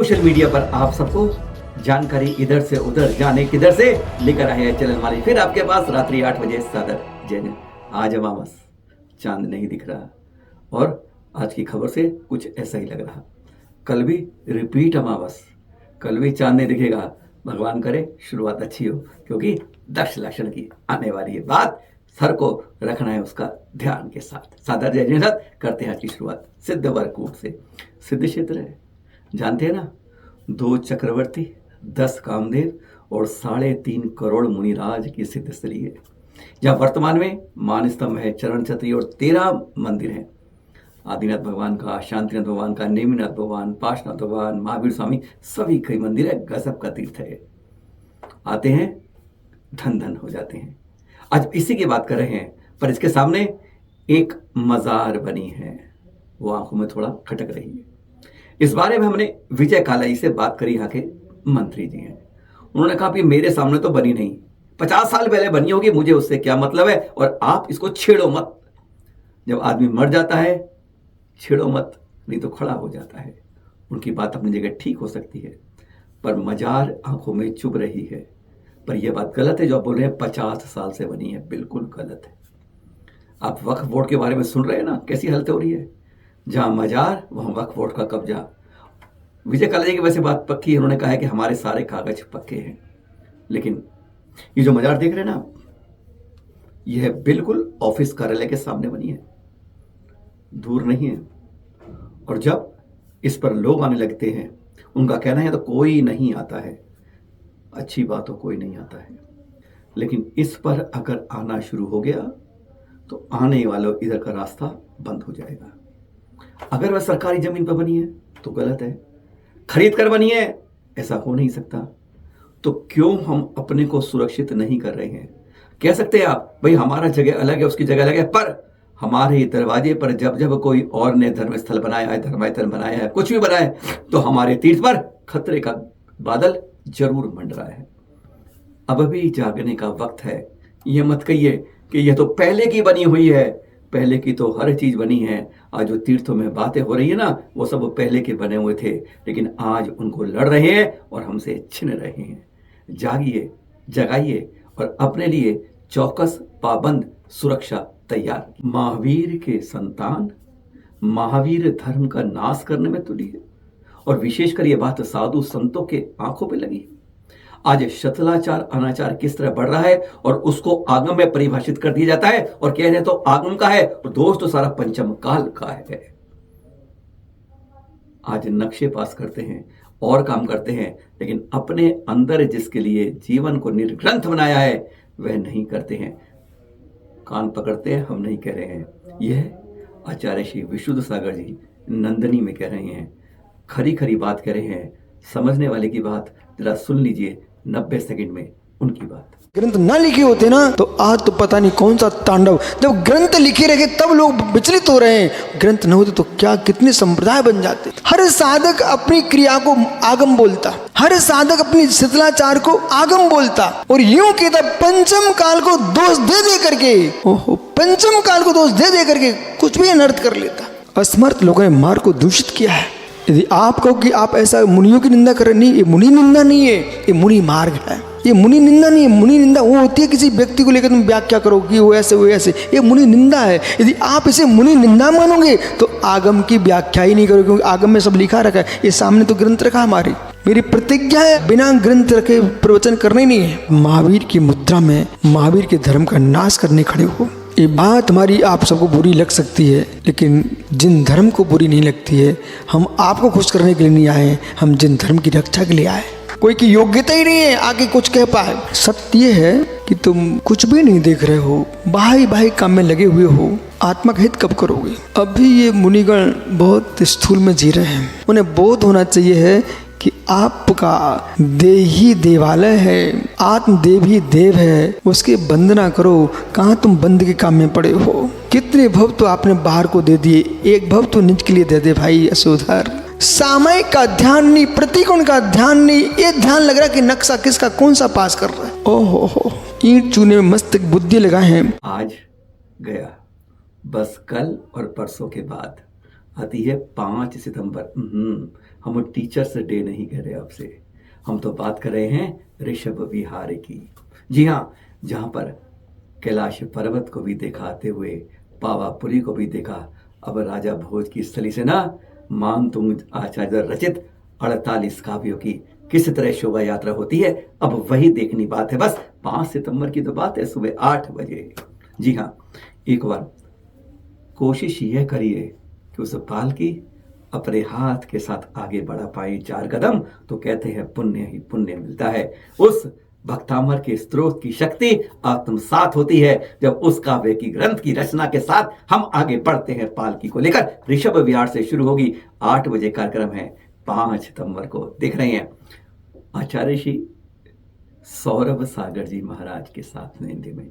Social media पर आप सबको जानकारी इधर से उधर जाने किधर से लेकर आए हैं चैनल मालिक फिर आपके पास रात्रि 8 बजे सादर जय जय। आज अमावस, चांद नहीं दिख रहा और आज की खबर से कुछ ऐसा ही लग रहा। कल भी रिपीट अमावस, कल भी चांद नहीं दिखेगा। भगवान करे शुरुआत अच्छी हो, क्योंकि दक्ष लक्षण की आने वाली है बात। सर को रखना है उसका ध्यान के साथ। सादर जय जय साथ करते हैं आज की शुरुआत सिद्ध वरकूट से। सिद्ध क्षेत्र है, जानते हैं ना, 2 चक्रवर्ती, 10 कामदेव और 3.5 करोड़ मुनिराज की सिद्ध स्थली है, जहाँ वर्तमान में मान स्तंभ है, चरण छत्री और 13 मंदिर हैं। आदिनाथ भगवान का, शांतिनाथ भगवान का, नेमिनाथ भगवान, पार्श्वनाथ भगवान, महावीर स्वामी, सभी कई मंदिर है। गजब का तीर्थ है। आते हैं धन धन हो जाते हैं। आज इसी की बात कर रहे हैं, पर इसके सामने एक मजार बनी है, वो आंखों में थोड़ा खटक रही है। इस बारे में हमने विजय कालाई से बात करी, यहाँ के मंत्री जी हैं। उन्होंने कहा कि मेरे सामने तो बनी नहीं, 50 साल पहले बनी होगी, मुझे उससे क्या मतलब है, और आप इसको छेड़ो मत। जब आदमी मर जाता है छेड़ो मत, नहीं तो खड़ा हो जाता है। उनकी बात अपनी जगह ठीक हो सकती है, पर मजार आंखों में चुभ रही है। पर यह बात गलत है जो आप बोल रहे हैं 50 साल से बनी है, बिल्कुल गलत है। आप वक्फ बोर्ड के बारे में सुन रहे हैं ना, कैसी हालत हो रही है। जहां मजार वहां वक्फ बोर्ड का कब्जा। विजय कालाई की वैसे बात पक्की है, उन्होंने कहा है कि हमारे सारे कागज पक्के हैं, लेकिन ये जो मजार देख रहे हैं ना, यह बिल्कुल ऑफिस कार्यालय के सामने बनी है, दूर नहीं है। और जब इस पर लोग आने लगते हैं, उनका कहना है तो कोई नहीं आता है। अच्छी बात हो, कोई नहीं आता है, लेकिन इस पर अगर आना शुरू हो गया तो आने वालों इधर का रास्ता बंद हो जाएगा। अगर वह सरकारी जमीन पर बनी है तो गलत है, खरीद कर बनी है ऐसा हो नहीं सकता। तो क्यों हम अपने को सुरक्षित नहीं कर रहे हैं। कह सकते हैं आप, भाई हमारा जगह अलग है, उसकी जगह अलग है, पर हमारे दरवाजे पर जब जब कोई और ने धर्मस्थल बनाया है, धर्मायतन बनाया है, कुछ भी बनाया है, तो हमारे तीर्थ पर खतरे का बादल जरूर मंडरा है। अब भी जागने का वक्त है। यह मत कहिए कि यह तो पहले की बनी हुई है, पहले की तो हर चीज बनी है। आज जो तीर्थों में बातें हो रही है ना, वो सब पहले के बने हुए थे, लेकिन आज उनको लड़ रहे हैं और हमसे छिन रहे हैं। जागिए, जगाइए और अपने लिए चौकस, पाबंद, सुरक्षा तैयार। महावीर के संतान महावीर धर्म का नाश करने में तुली है, और विशेषकर यह बात साधु संतों के आंखों पे लगी। आज शतलाचार, अनाचार किस तरह बढ़ रहा है और उसको आगम में परिभाषित कर दिया जाता है, और कह रहे तो आगम का है और दोष तो सारा पंचम काल का है। आज नक्शे पास करते हैं और काम करते हैं, लेकिन अपने अंदर जिसके लिए जीवन को निर्ग्रंथ बनाया है वह नहीं करते हैं। कान पकड़ते हैं, हम नहीं कह रहे हैं। यह आचार्य श्री विशुद्ध सागर जी नंदनी में कह रहे हैं, खरी खरी बात कह रहे हैं। समझने वाले की बात जरा सुन लीजिए 90 सेकंड में उनकी बात। ग्रंथ ना लिखे होते ना तो आज तो पता नहीं कौन सा तांडव। जब ग्रंथ लिखे रहे तब लोग विचलित हो रहे हैं, ग्रंथ न होते तो क्या कितने संप्रदाय बन जाते। हर साधक अपनी क्रिया को आगम बोलता, हर साधक अपनी शिथिलाचार को आगम बोलता, और यूं कहता पंचम काल को दोष दे दे करके, ओहो, पंचम काल को दोष दे दे करके कुछ भी अनर्थ कर लेता। असमर्थ लोगों ने मार्ग को दूषित किया है। यदि आप कहो कि आप ऐसा मुनियों की निंदा कर रहे, नहीं, ये मुनि निंदा नहीं है, ये मुनि मार्ग है। ये मुनि निंदा नहीं है। मुनि निंदा वो होती है किसी व्यक्ति को लेकर तुम व्याख्या करो कि वो ऐसे वो ऐसे, ये मुनि निंदा है। यदि आप इसे मुनि निंदा मानोगे तो आगम की व्याख्या ही नहीं करोगे, क्योंकि आगम में सब लिखा रखा है। ये सामने तो ग्रंथ रखा हमारी, मेरी प्रतिज्ञा है बिना ग्रंथ रखे प्रवचन करने नहीं है। महावीर की मुद्रा में महावीर के धर्म का नाश करने खड़े हो। ये बात हमारी आप सबको बुरी लग सकती है, लेकिन जिन धर्म को बुरी नहीं लगती है, हम आपको खुश करने के लिए नहीं आए, हम जिन धर्म की रक्षा के लिए आए। कोई की योग्यता ही नहीं है आगे कुछ कह पाए। सत्य ये है कि तुम कुछ भी नहीं देख रहे हो, बाही बाही काम में लगे हुए हो, आत्मा का हित कब करोगे। अभी ये मुनिगण बहुत स्थूल में जी रहे हैं, उन्हें बोध होना चाहिए है कि आपका देह ही देवालय है, आत्मदेव ही देव है, उसकी वंदना करो। कहाँ तुम बंद के काम में पड़े हो। कितने भव तो आपने बाहर को दे दिए, एक भव तो निज के लिए दे दे भाई यशोधर। सामयिक का ध्यान नहीं, प्रतिकोण का ध्यान नहीं, ये ध्यान लग रहा कि नक्शा किसका कौन सा पास कर रहा है। ओहो हो, ईंट चूने में मस्त बुद्धि लगाए हैं। आज गया, बस कल और परसों के बाद आती है 5 सितंबर। हम टीचर्स डे नहीं कह रहे आपसे, हम तो बात कर रहे हैं ऋषभ विहार की। जी हाँ, जहाँ पर कैलाश पर्वत को भी दिखाते हुए पावापुरी को भी देखा, अब राजा भोज की स्थली से ना मानतुंग आचार्य रचित 48 काव्यों की किस तरह शोभा यात्रा होती है, अब वही देखनी बात है। बस 5 सितंबर की तो बात है, सुबह 8 बजे। जी हाँ, एक बार कोशिश यह करिए कि उस पालकी अपने हाथ के साथ आगे बढ़ा पाए 4 कदम, तो कहते हैं पुण्य ही पुण्य मिलता है। उस भक्तामर के स्त्रोत की शक्ति आत्मसात होती है जब उस काव्य की ग्रंथ की रचना के साथ हम आगे बढ़ते हैं पालकी को लेकर। ऋषभ विहार से शुरू होगी, 8 बजे कार्यक्रम है, 5 सितंबर को। देख रहे हैं आचार्य श्री सौरभ सागर जी महाराज के साथ हिंदी में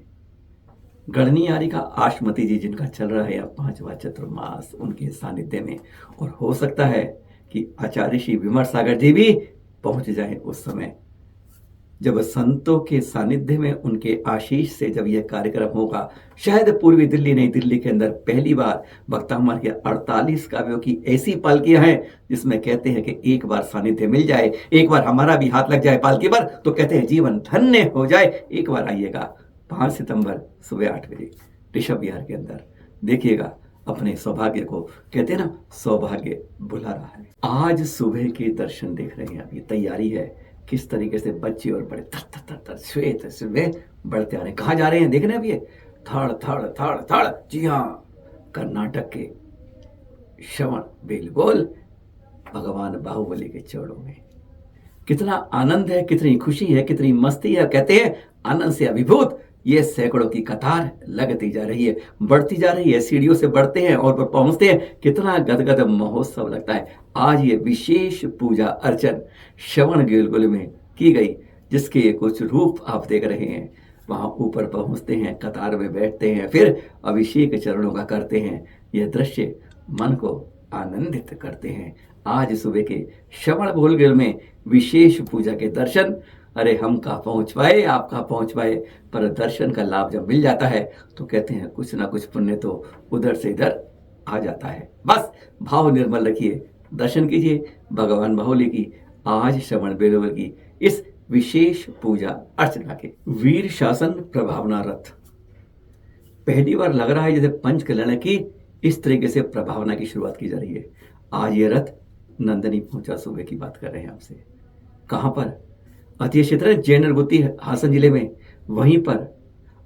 गणनीयारी का आशमती जी जिनका चल रहा है 5वां चतुर्मास, उनके सानिध्य में। और हो सकता है कि आचार्य श्री विमर सागर जी भी पहुंच जाए उस समय, जब संतों के सानिध्य में उनके आशीष से जब यह कार्यक्रम होगा। शायद पूर्वी दिल्ली नई दिल्ली के अंदर पहली बार भक्तामर के 48 काव्यों की ऐसी पालकियां हैं जिसमें कहते हैं कि एक बार सानिध्य मिल जाए, एक बार हमारा भी हाथ लग जाए पालकी पर, तो कहते हैं जीवन धन्य हो जाए। एक बार आइएगा 5 सितंबर सुबह 8 बजे ऋषभ विहार के अंदर, देखिएगा अपने सौभाग्य को, कहते हैं ना सौभाग्य बुला रहा है। आज सुबह के दर्शन देख रहे हैं, अभी तैयारी है किस तरीके से बच्चे और बड़े तर तर तर तर श्वेत सुबह बढ़ते आ रहे हैं। कहाँ जा रहे हैं देखने अभी थड़ थड़ थड़ थड़। जी हाँ, कर्नाटक के श्रवण बेलगोल भगवान बाहुबली के चरणों में। कितना आनंद है, कितनी खुशी है, कितनी मस्ती है। कहते हैं आनंद से अभिभूत ये सैकड़ों की कतार लगती जा रही है, बढ़ती जा रही है। सीढ़ियों से बढ़ते हैं और पर पहुंचते हैं, कितना गदगद महोत्सव लगता है। आज ये विशेष पूजा अर्चन श्रवण बेलगोल में की गई, जिसके कुछ रूप आप देख रहे हैं। वहां ऊपर पहुंचते हैं, कतार में बैठते हैं, फिर अभिषेक चरणों का करते हैं। यह दृश्य मन को आनंदित करते हैं। आज सुबह के श्रवण बेलगोल में विशेष पूजा के दर्शन, अरे हम कहाँ पहुंच पाए, आप कहाँ पहुंच पाए, पर दर्शन का लाभ जब मिल जाता है तो कहते हैं कुछ ना कुछ पुण्य तो उधर से इधर आ जाता है। बस भाव निर्मल रखिए, दर्शन कीजिए भगवान बाहुबली की आज श्रवण बेलगोल की इस विशेष पूजा अर्चना के। वीर शासन प्रभावना रथ पहली बार लग रहा है जैसे पंच कल्याण की इस तरीके से प्रभावना की शुरुआत की जा रही है। आज ये रथ नंदनी पहुंचा, सुबह की बात कर रहे हैं आपसे। कहां पर? अतीय क्षेत्र जैन गुत्ती हासन जिले में। वहीं पर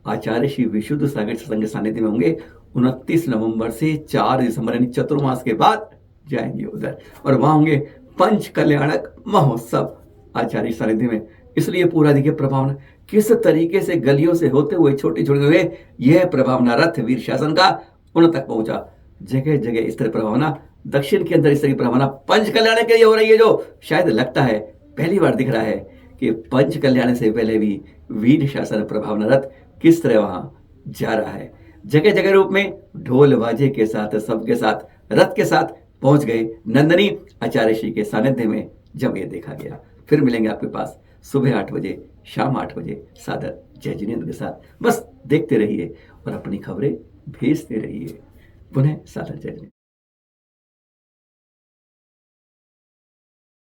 आचार्य श्री विशुद्ध सागर सत्संग सानिध्य में होंगे। 29 नवंबर से 4 दिसंबर यानी चतुर्मास के बाद जाएंगे उधर, और वहां होंगे पंच कल्याणक महोत्सव आचार्य सानिध्य में। इसलिए पूरा देखिए प्रभावना किस तरीके से गलियों से होते हुए छोटे छोटे हुए यह प्रभावना रथ वीर शासन का उन तक पहुंचा। जगह जगह इस तरह प्रभावना, दक्षिण के अंदर इस तरह की प्रभावना पंच कल्याण के लिए हो रही है, जो शायद लगता है पहली बार दिख रहा है कि पंच कल्याण से पहले भी वीर शासन प्रभावना रथ किस तरह वहां जा रहा है। जगह जगह रूप में ढोल बाजे के साथ, सबके साथ, रथ के साथ पहुंच गए नंदनी आचार्य श्री के सानिध्य में जब ये देखा गया। फिर मिलेंगे आपके पास सुबह 8 बजे, शाम 8 बजे सादर जय जिनेन्द्र के साथ। बस देखते रहिए और अपनी खबरें भेजते रहिए। पुनः सादर जय जिनेन्द्र।